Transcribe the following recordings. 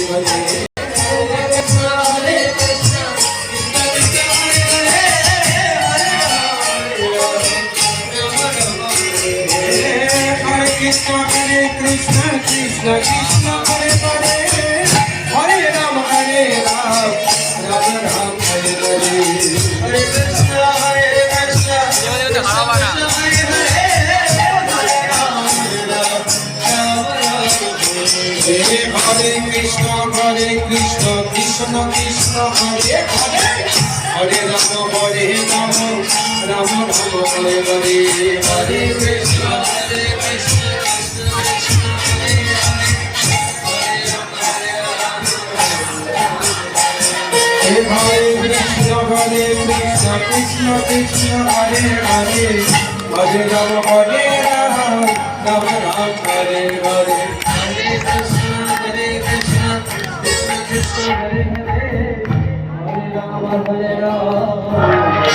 Krishna Krishna Krishna Hare Hare Hare Ram Ram Ram Hare Hare Hare Krishna Krishna Hare Krishna Krishna Krishna Hare Hare Hare Ram Ram Hare Hare Hare Krishna Hare Krishna Krishna Krishna Hare Hare Hare Ram Ram Hare Hare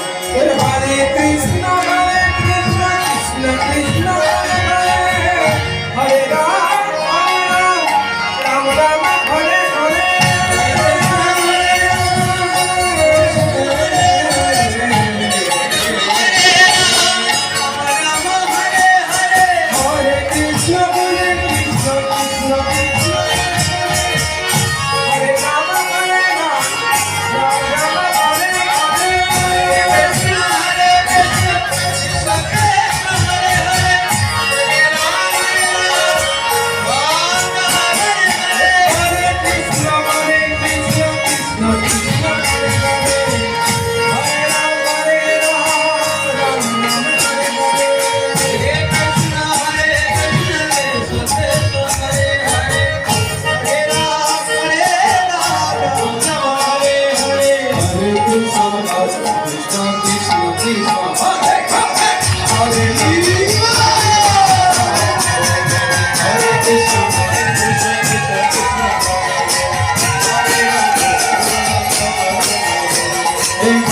Hare Krishna Krishna Krishna Hare Hare Hare Ram Hare Ram Hare Krishna Krishna Krishna Hare Hare Hare Ram Ram Hare Hare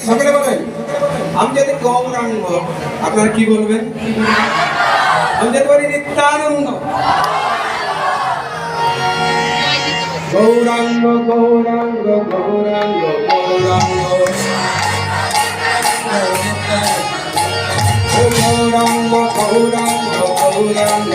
সকলে বলেন আমি যদি গৌরাঙ্গ আপনারা কি বলবেন আমি যদি বলি নিত্যানন্দ গৌরাঙ্গ গৌরাঙ্গ গৌরাঙ্গ গৌরাঙ্গ গৌরাঙ্গ গৌরাঙ্গ গৌরাঙ্গ